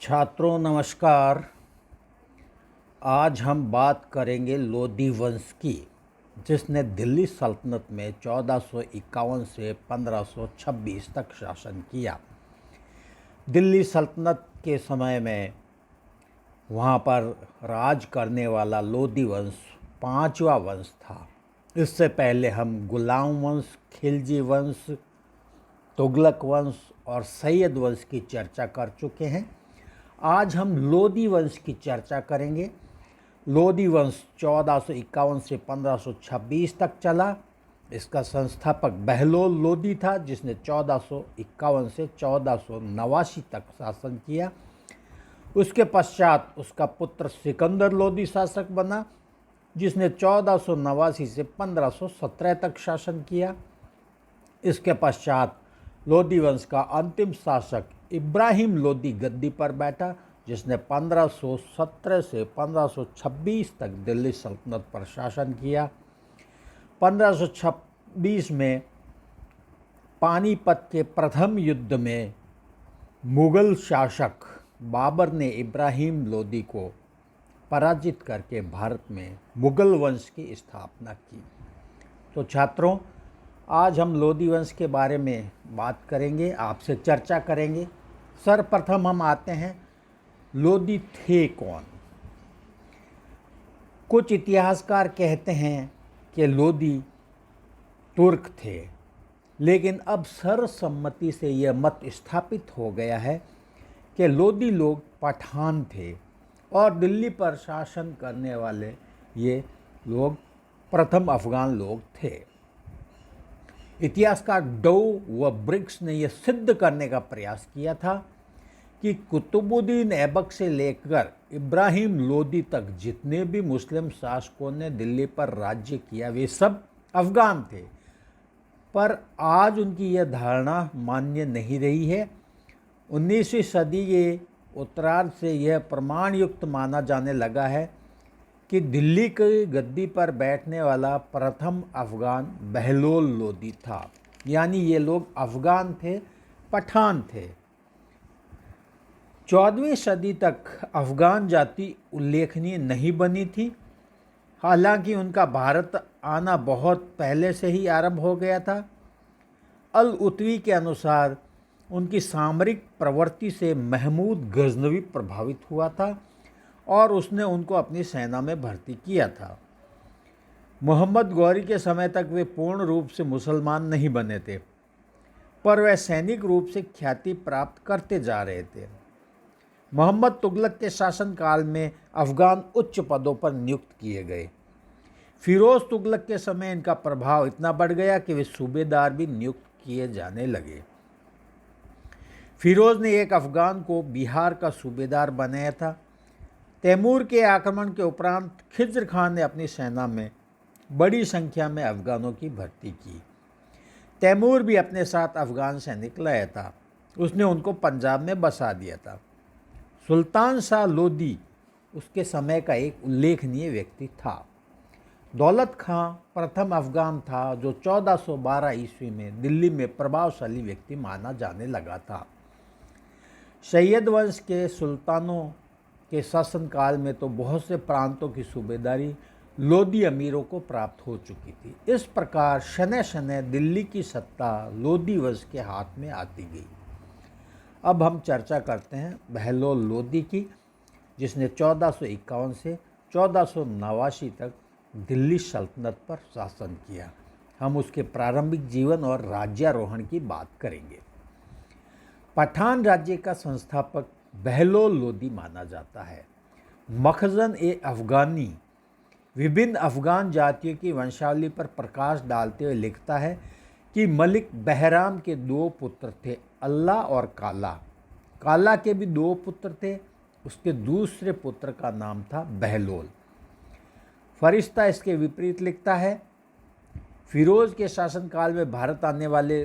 छात्रों नमस्कार। आज हम बात करेंगे लोदी वंश की, जिसने दिल्ली सल्तनत में 1451 से 1526 तक शासन किया। दिल्ली सल्तनत के समय में वहाँ पर राज करने वाला लोदी वंश पांचवा वंश था। इससे पहले हम गुलाम वंश, खिलजी वंश, तुगलक वंश और सैयद वंश की चर्चा कर चुके हैं। आज हम लोदी वंश की चर्चा करेंगे। लोदी वंश 1451 से 1526 तक चला। इसका संस्थापक बहलोल लोदी था, जिसने 1451 से 1489 तक शासन किया। उसके पश्चात उसका पुत्र सिकंदर लोदी शासक बना, जिसने 1489 से 1517 तक शासन किया। इसके पश्चात लोदी वंश का अंतिम शासक इब्राहिम लोदी गद्दी पर बैठा, जिसने 1517 से 1526 तक दिल्ली सल्तनत पर शासन किया। 1526 में पानीपत के प्रथम युद्ध में मुगल शासक बाबर ने इब्राहिम लोदी को पराजित करके भारत में मुगल वंश की स्थापना की। तो छात्रों, आज हम लोदी वंश के बारे में बात करेंगे, आपसे चर्चा करेंगे। सर्वप्रथम हम आते हैं, लोदी थे कौन। कुछ इतिहासकार कहते हैं कि लोदी तुर्क थे, लेकिन अब सर्वसम्मति से यह मत स्थापित हो गया है कि लोदी लोग पठान थे और दिल्ली पर शासन करने वाले ये लोग प्रथम अफगान लोग थे। इतिहासकार डो व ब्रिग्स ने यह सिद्ध करने का प्रयास किया था कि कुतुबुद्दीन ऐबक से लेकर इब्राहिम लोदी तक जितने भी मुस्लिम शासकों ने दिल्ली पर राज्य किया वे सब अफगान थे। पर आज उनकी यह धारणा मान्य नहीं रही है। 19वीं सदी के उत्तरार्ध से यह प्रमाण युक्त माना जाने लगा है कि दिल्ली की गद्दी पर बैठने वाला प्रथम अफगान बहलोल लोदी था। यानी ये लोग अफगान थे, पठान थे। 14वीं सदी तक अफगान जाति उल्लेखनीय नहीं बनी थी। हालांकि उनका भारत आना बहुत पहले से ही आरंभ हो गया था। अल उतवी के अनुसार उनकी सामरिक प्रवृत्ति से महमूद गजनवी प्रभावित हुआ था और उसने उनको अपनी सेना में भर्ती किया था। मोहम्मद गौरी के समय तक वे पूर्ण रूप से मुसलमान नहीं बने थे, पर वह सैनिक रूप से ख्याति प्राप्त करते जा रहे थे। मोहम्मद तुगलक के शासनकाल में अफगान उच्च पदों पर नियुक्त किए गए। फिरोज तुगलक के समय इनका प्रभाव इतना बढ़ गया कि वे सूबेदार भी नियुक्त किए जाने लगे। फिरोज ने एक अफगान को बिहार का सूबेदार बनाया था। तैमूर के आक्रमण के उपरांत खिज्र खान ने अपनी सेना में बड़ी संख्या में अफगानों की भर्ती की। तैमूर भी अपने साथ अफगान सैनिक लाया था। उसने उनको पंजाब में बसा दिया था। सुल्तान शाह लोदी उसके समय का एक उल्लेखनीय व्यक्ति था। दौलत खां प्रथम अफगान था जो 1412 ईस्वी में दिल्ली में प्रभावशाली व्यक्ति माना जाने लगा था। सैयद वंश के सुल्तानों के शासनकाल में तो बहुत से प्रांतों की सूबेदारी लोदी अमीरों को प्राप्त हो चुकी थी। इस प्रकार शनै शनै दिल्ली की सत्ता लोदी वंश के हाथ में आती गई। अब हम चर्चा करते हैं बहलोल लोदी की, जिसने 1451 से 1489 तक दिल्ली सल्तनत पर शासन किया। हम उसके प्रारंभिक जीवन और राज्यारोहण की बात करेंगे। पठान राज्य का संस्थापक बहलोल लोदी माना जाता है। मखजन ए अफगानी विभिन्न अफगान जातियों की वंशावली पर प्रकाश डालते हुए लिखता है कि मलिक बहराम के दो पुत्र थे, अल्लाह और काला। काला के भी दो पुत्र थे। उसके दूसरे पुत्र का नाम था बहलोल। फरिश्ता इसके विपरीत लिखता है। फिरोज के शासनकाल में भारत आने वाले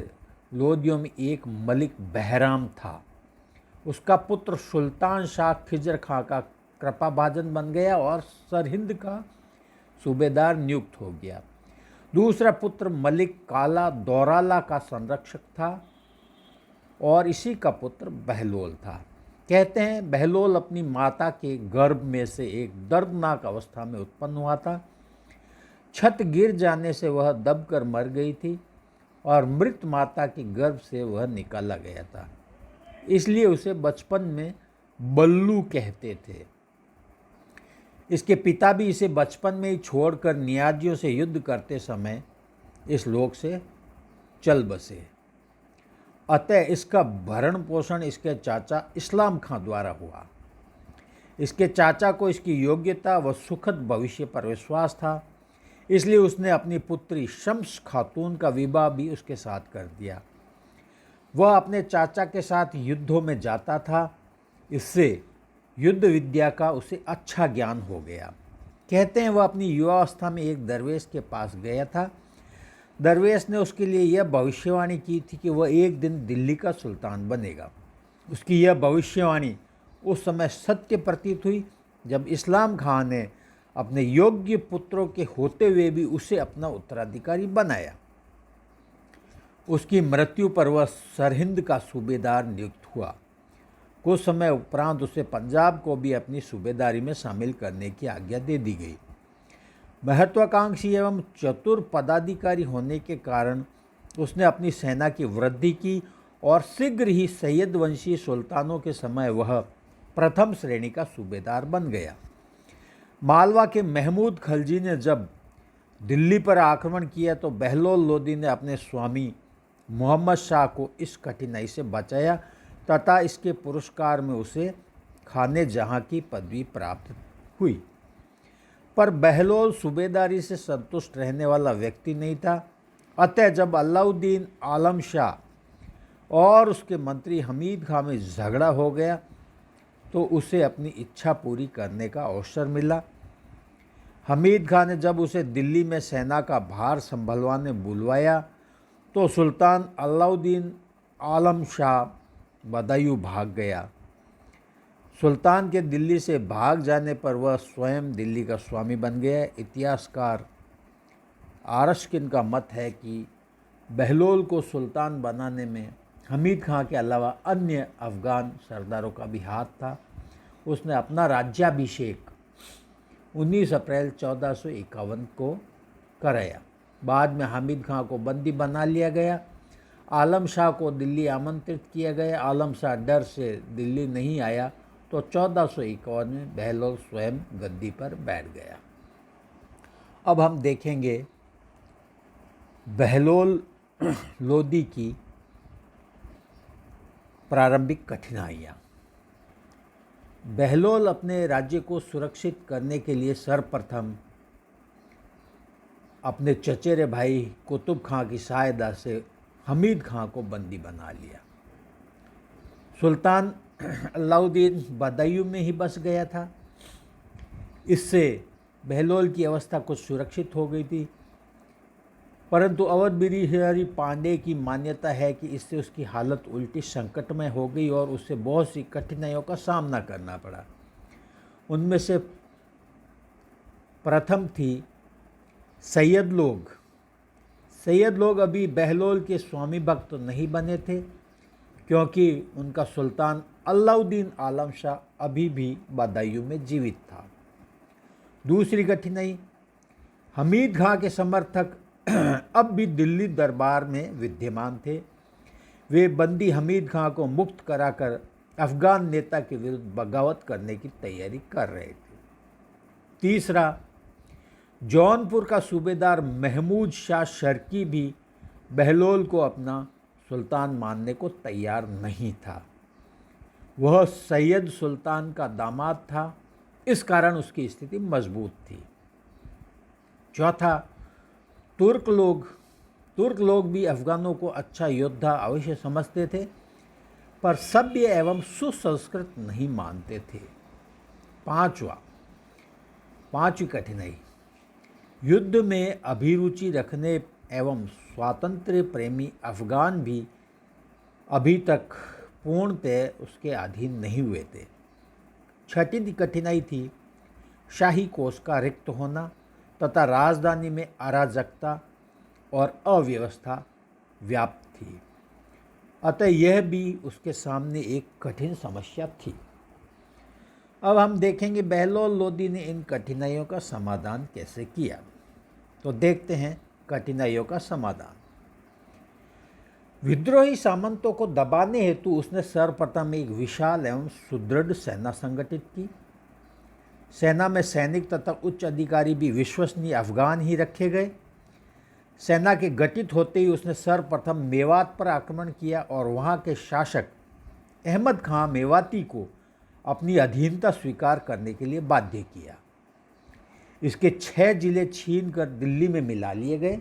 लोदियों में एक मलिक बहराम था। उसका पुत्र सुल्तान शाह खिज्र खां का कृपाभाजन बन गया और सरहिंद का सूबेदार नियुक्त हो गया। दूसरा पुत्र मलिक काला दौराला का संरक्षक था और इसी का पुत्र बहलोल था। कहते हैं बहलोल अपनी माता के गर्भ में से एक दर्दनाक अवस्था में उत्पन्न हुआ था। छत गिर जाने से वह दबकर मर गई थी और मृत माता के गर्भ से वह निकाला गया था, इसलिए उसे बचपन में बल्लू कहते थे। इसके पिता भी इसे बचपन में ही छोड़कर नियाजियों से युद्ध करते समय इस लोक से चल बसे। अतः इसका भरण पोषण इसके चाचा इस्लाम खां द्वारा हुआ। इसके चाचा को इसकी योग्यता व सुखद भविष्य पर विश्वास था, इसलिए उसने अपनी पुत्री शम्स खातून का विवाह भी उसके साथ कर दिया। वह अपने चाचा के साथ युद्धों में जाता था, इससे युद्ध विद्या का उसे अच्छा ज्ञान हो गया। कहते हैं वह अपनी युवावस्था में एक दरवेश के पास गया था। दरवेश ने उसके लिए यह भविष्यवाणी की थी कि वह एक दिन दिल्ली का सुल्तान बनेगा। उसकी यह भविष्यवाणी उस समय सत्य प्रतीत हुई जब इस्लाम खां ने अपने योग्य पुत्रों के होते हुए भी उसे अपना उत्तराधिकारी बनाया। उसकी मृत्यु पर वह सरहिंद का सूबेदार नियुक्त हुआ। कुछ समय उपरांत उसे पंजाब को भी अपनी सूबेदारी में शामिल करने की आज्ञा दे दी गई। महत्वाकांक्षी एवं चतुर पदाधिकारी होने के कारण उसने अपनी सेना की वृद्धि की और शीघ्र ही सैयद वंशी सुल्तानों के समय वह प्रथम श्रेणी का सूबेदार बन गया। मालवा के महमूद खलजी ने जब दिल्ली पर आक्रमण किया तो बहलोल लोदी ने अपने स्वामी मोहम्मद शाह को इस कठिनाई से बचाया तथा इसके पुरस्कार में उसे खाने जहां की पदवी प्राप्त हुई। पर बहलोल सूबेदारी से संतुष्ट रहने वाला व्यक्ति नहीं था। अतः जब अलाउद्दीन आलम शाह और उसके मंत्री हमीद खां में झगड़ा हो गया तो उसे अपनी इच्छा पूरी करने का अवसर मिला। हमीद खां ने जब उसे दिल्ली में सेना का भार संभलवाने बुलवाया तो सुल्तान अलाउद्दीन आलम शाह बदायूं भाग गया। सुल्तान के दिल्ली से भाग जाने पर वह स्वयं दिल्ली का स्वामी बन गया। इतिहासकार आरशकिन का मत है कि बहलोल को सुल्तान बनाने में हमीद खां के अलावा अन्य अफ़गान सरदारों का भी हाथ था। उसने अपना राज्याभिषेक 19 अप्रैल 1451 को कराया। बाद में हामिद खां को बंदी बना लिया गया। आलम शाह को दिल्ली आमंत्रित किया गया। आलम शाह डर से दिल्ली नहीं आया तो 1451 में बहलोल स्वयं गद्दी पर बैठ गया। अब हम देखेंगे बहलोल लोदी की प्रारंभिक कठिनाइयाँ। बहलोल अपने राज्य को सुरक्षित करने के लिए सर्वप्रथम अपने चचेरे भाई कुतुब खां की सहायता से हमीद खां को बंदी बना लिया। सुल्तान अलाउद्दीन बदायूं में ही बस गया था। इससे बहलोल की अवस्था कुछ सुरक्षित हो गई थी, परंतु अवध बिहारी पांडे की मान्यता है कि इससे उसकी हालत उल्टी संकटमय हो गई और उसे बहुत सी कठिनाइयों का सामना करना पड़ा। उनमें से प्रथम थी सैयद लोग। सैयद लोग अभी बहलोल के स्वामी भक्त तो नहीं बने थे, क्योंकि उनका सुल्तान अलाउद्दीन आलम शाह अभी भी बदायूं में जीवित था। दूसरी कठिनाई, हमीद खां के समर्थक अब भी दिल्ली दरबार में विद्यमान थे। वे बंदी हमीद खां को मुक्त कराकर अफगान नेता के विरुद्ध बगावत करने की तैयारी कर रहे थे। तीसरा, जौनपुर का सूबेदार महमूद शाह शर्की भी बहलोल को अपना सुल्तान मानने को तैयार नहीं था। वह सैयद सुल्तान का दामाद था, इस कारण उसकी स्थिति मजबूत थी। चौथा, तुर्क लोग भी अफगानों को अच्छा योद्धा अवश्य समझते थे, पर सभ्य एवं सुसंस्कृत नहीं मानते थे। पांचवी कठिनाई, युद्ध में अभिरुचि रखने एवं स्वातंत्र्य प्रेमी अफगान भी अभी तक पूर्णतः उसके अधीन नहीं हुए थे। छठी कठिनाई थी शाही कोष का रिक्त होना तथा राजधानी में अराजकता और अव्यवस्था व्याप्त थी। अतः यह भी उसके सामने एक कठिन समस्या थी। अब हम देखेंगे बहलोल लोदी ने इन कठिनाइयों का समाधान कैसे किया। तो देखते हैं कठिनाइयों का समाधान। विद्रोही सामंतों को दबाने हेतु उसने सर्वप्रथम एक विशाल एवं सुदृढ़ सेना संगठित की। सेना में सैनिक तथा उच्च अधिकारी भी विश्वसनीय अफगान ही रखे गए। सेना के गठित होते ही उसने सर्वप्रथम मेवात पर आक्रमण किया और वहां के शासक अहमद खां मेवाती को अपनी अधीनता स्वीकार करने के लिए बाध्य किया। इसके 6 जिले छीन कर दिल्ली में मिला लिए गए।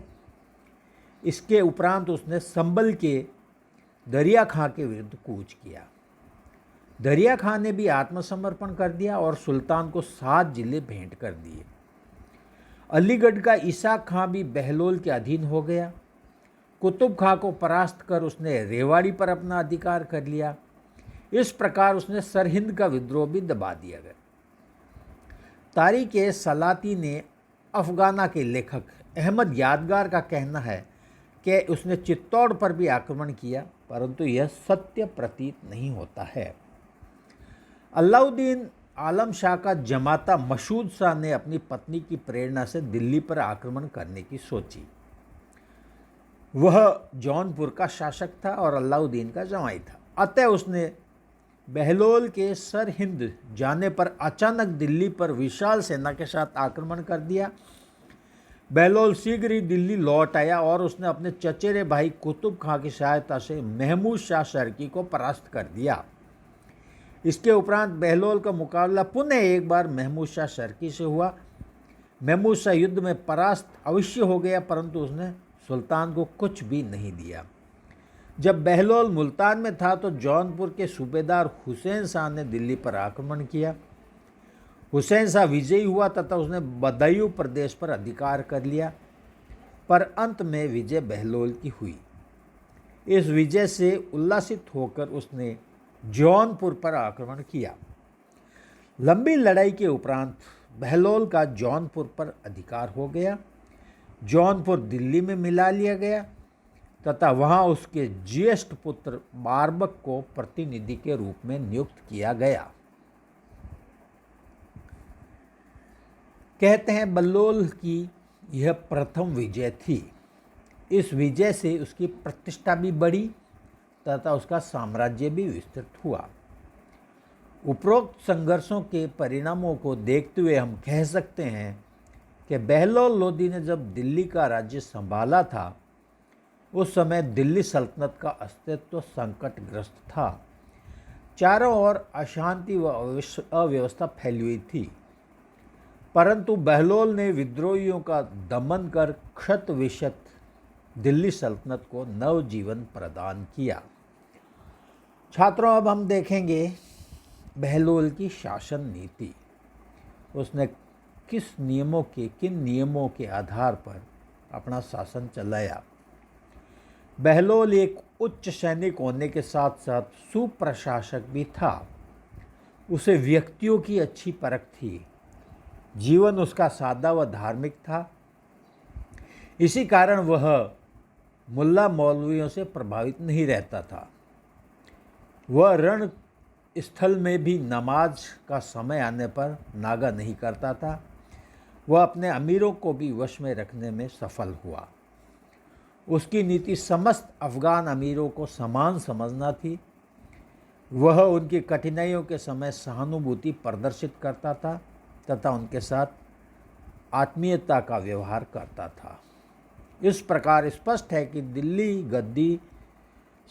इसके उपरांत उसने संभल के दरिया खां के विरुद्ध कूच किया। दरिया खां ने भी आत्मसमर्पण कर दिया और सुल्तान को 7 जिले भेंट कर दिए। अलीगढ़ का इसाक खां भी बहलोल के अधीन हो गया। कुतुब खां को परास्त कर उसने रेवाड़ी पर अपना अधिकार कर लिया। इस प्रकार उसने सरहिंद का विद्रोह भी दबा दिया गया। तारीख सलाती ने अफगाना के लेखक अहमद यादगार का कहना है कि उसने चित्तौड़ पर भी आक्रमण किया, परंतु यह सत्य प्रतीत नहीं होता है। अलाउद्दीन आलम शाह का जमाता मसूद शाह ने अपनी पत्नी की प्रेरणा से दिल्ली पर आक्रमण करने की सोची। वह जौनपुर का शासक था और अलाउद्दीन का जवाई था। अतः उसने बहलोल के सरहिंद जाने पर अचानक दिल्ली पर विशाल सेना के साथ आक्रमण कर दिया। बहलोल शीघ्र ही दिल्ली लौट आया और उसने अपने चचेरे भाई कुतुब खां की सहायता से महमूद शाह शर्की को परास्त कर दिया। इसके उपरांत बहलोल का मुकाबला पुनः एक बार महमूद शाह शर्की से हुआ। महमूद शाह युद्ध में परास्त अवश्य हो गया, परंतु उसने सुल्तान को कुछ भी नहीं दिया। जब बहलोल मुल्तान में था तो जौनपुर के सूबेदार हुसैन शाह ने दिल्ली पर आक्रमण किया। हुसैन शाह विजयी हुआ तथा उसने बदायूं प्रदेश पर अधिकार कर लिया, पर अंत में विजय बहलोल की हुई। इस विजय से उल्लासित होकर उसने जौनपुर पर आक्रमण किया। लंबी लड़ाई के उपरांत बहलोल का जौनपुर पर अधिकार हो गया। जौनपुर दिल्ली में मिला लिया गया तथा वहां उसके ज्येष्ठ पुत्र बारबक को प्रतिनिधि के रूप में नियुक्त किया गया। कहते हैं बहलोल की यह प्रथम विजय थी। इस विजय से उसकी प्रतिष्ठा भी बढ़ी तथा उसका साम्राज्य भी विस्तृत हुआ। उपरोक्त संघर्षों के परिणामों को देखते हुए हम कह सकते हैं कि बहलोल लोदी ने जब दिल्ली का राज्य संभाला था, उस समय दिल्ली सल्तनत का अस्तित्व संकटग्रस्त था। चारों ओर अशांति व अव्यवस्था फैली हुई थी, परंतु बहलोल ने विद्रोहियों का दमन कर क्षत विक्षत दिल्ली सल्तनत को नवजीवन प्रदान किया। छात्रों, अब हम देखेंगे बहलोल की शासन नीति। उसने किन नियमों के आधार पर अपना शासन चलाया। बहलोल एक उच्च सैनिक होने के साथ साथ सुप्रशासक भी था। उसे व्यक्तियों की अच्छी परख थी। जीवन उसका सादा व धार्मिक था। इसी कारण वह मुल्ला मौलवियों से प्रभावित नहीं रहता था। वह रण स्थल में भी नमाज का समय आने पर नागा नहीं करता था। वह अपने अमीरों को भी वश में रखने में सफल हुआ। उसकी नीति समस्त अफगान अमीरों को समान समझना थी। वह उनकी कठिनाइयों के समय सहानुभूति प्रदर्शित करता था तथा उनके साथ आत्मीयता का व्यवहार करता था। इस प्रकार स्पष्ट है कि दिल्ली गद्दी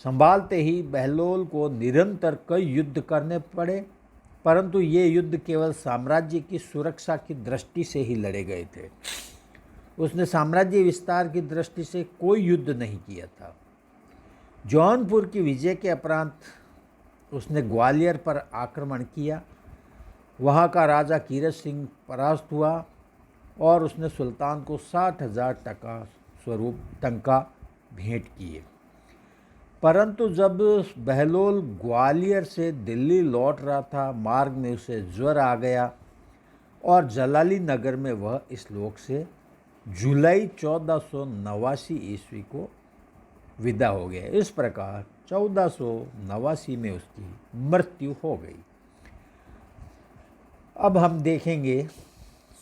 संभालते ही बहलोल को निरंतर कई युद्ध करने पड़े, परंतु ये युद्ध केवल साम्राज्य की सुरक्षा की दृष्टि से ही लड़े गए थे। उसने साम्राज्य विस्तार की दृष्टि से कोई युद्ध नहीं किया था। जौनपुर की विजय के उपरांत उसने ग्वालियर पर आक्रमण किया। वहाँ का राजा कीरत सिंह परास्त हुआ और उसने सुल्तान को 60,000 टका स्वरूप टंका भेंट किए। परंतु जब बहलोल ग्वालियर से दिल्ली लौट रहा था, मार्ग में उसे ज्वर आ गया और जलाली नगर में वह इस लोक से जुलाई 1489 ईस्वी को विदा हो गया। इस प्रकार 1489 में उसकी मृत्यु हो गई। अब हम देखेंगे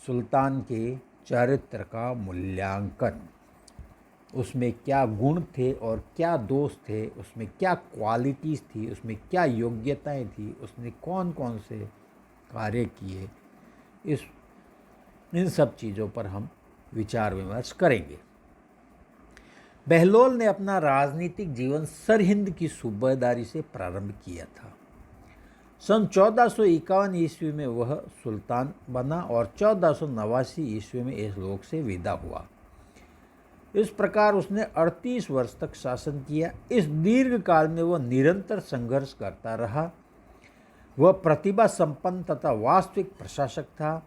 सुल्तान के चरित्र का मूल्यांकन। उसमें क्या गुण थे और क्या दोष थे, उसमें क्या क्वालिटीज़ थी, उसमें क्या योग्यताएं थी, उसने कौन कौन से कार्य किए, इन सब चीज़ों पर हम विचार विमर्श करेंगे। बहलोल ने अपना राजनीतिक जीवन सरहिंद की सूबेदारी से प्रारंभ किया था। सन 1451 ईस्वी में वह सुल्तान बना और 1489 ईस्वी में इस लोक से विदा हुआ। इस प्रकार उसने 38 वर्ष तक शासन किया। इस दीर्घ काल में वह निरंतर संघर्ष करता रहा। वह प्रतिभा संपन्न तथा वास्तविक प्रशासक था।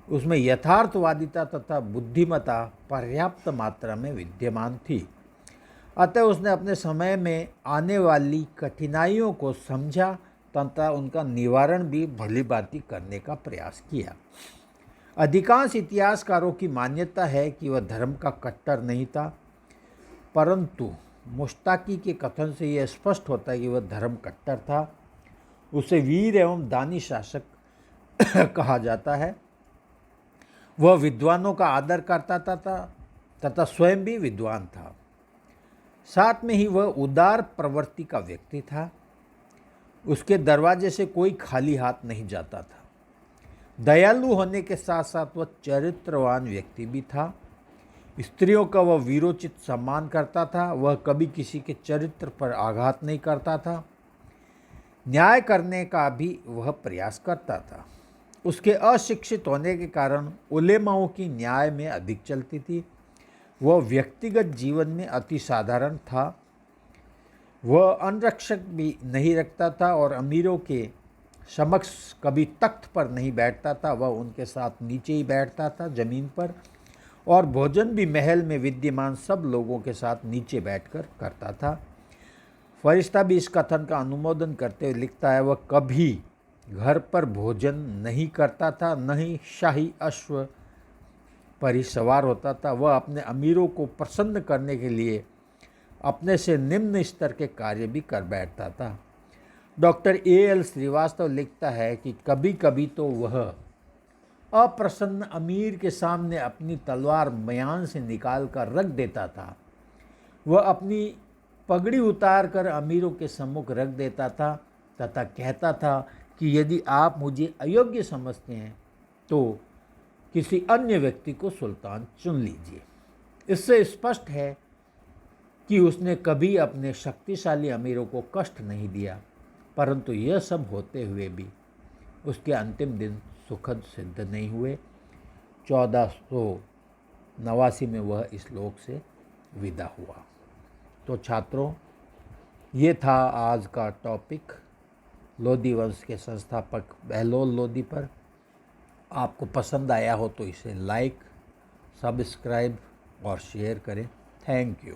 उसमें यथार्थवादिता तथा बुद्धिमत्ता पर्याप्त मात्रा में विद्यमान थी। अतः उसने अपने समय में आने वाली कठिनाइयों को समझा तथा उनका निवारण भी भलीभांति करने का प्रयास किया। अधिकांश इतिहासकारों की मान्यता है कि वह धर्म का कट्टर नहीं था, परंतु मुश्ताकी के कथन से यह स्पष्ट होता है कि वह धर्म कट्टर था। उसे वीर एवं दानी शासक कहा जाता है। वह विद्वानों का आदर करता था तथा स्वयं भी विद्वान था। साथ में ही वह उदार प्रवृत्ति का व्यक्ति था। उसके दरवाजे से कोई खाली हाथ नहीं जाता था। दयालु होने के साथ साथ वह चरित्रवान व्यक्ति भी था। स्त्रियों का वह वीरोचित सम्मान करता था। वह कभी किसी के चरित्र पर आघात नहीं करता था। न्याय करने का भी वह प्रयास करता था। उसके अशिक्षित होने के कारण उलेमाओं की न्याय में अधिक चलती थी। वह व्यक्तिगत जीवन में अति साधारण था। वह अंगरक्षक भी नहीं रखता था और अमीरों के समक्ष कभी तख्त पर नहीं बैठता था। वह उनके साथ नीचे ही बैठता था, ज़मीन पर, और भोजन भी महल में विद्यमान सब लोगों के साथ नीचे बैठकर करता था। फरिश्ता भी इस कथन का अनुमोदन करते हुए लिखता है, वह कभी घर पर भोजन नहीं करता था, न ही शाही अश्व पर ही सवार होता था। वह अपने अमीरों को प्रसन्न करने के लिए अपने से निम्न स्तर के कार्य भी कर बैठता था। Doctor A.L. श्रीवास्तव लिखता है कि कभी कभी तो वह अप्रसन्न अमीर के सामने अपनी तलवार म्यान से निकाल कर रख देता था। वह अपनी पगड़ी उतार कर अमीरों के सम्मुख रख देता था तथा कहता था कि यदि आप मुझे अयोग्य समझते हैं तो किसी अन्य व्यक्ति को सुल्तान चुन लीजिए। इससे स्पष्ट है कि उसने कभी अपने शक्तिशाली अमीरों को कष्ट नहीं दिया, परंतु यह सब होते हुए भी उसके अंतिम दिन सुखद सिद्ध नहीं हुए। 1489 में वह इस लोक से विदा हुआ। तो छात्रों, ये था आज का टॉपिक लोदी वंश के संस्थापक बहलोल लोदी पर। आपको पसंद आया हो तो इसे लाइक, सब्सक्राइब और शेयर करें। Thank you.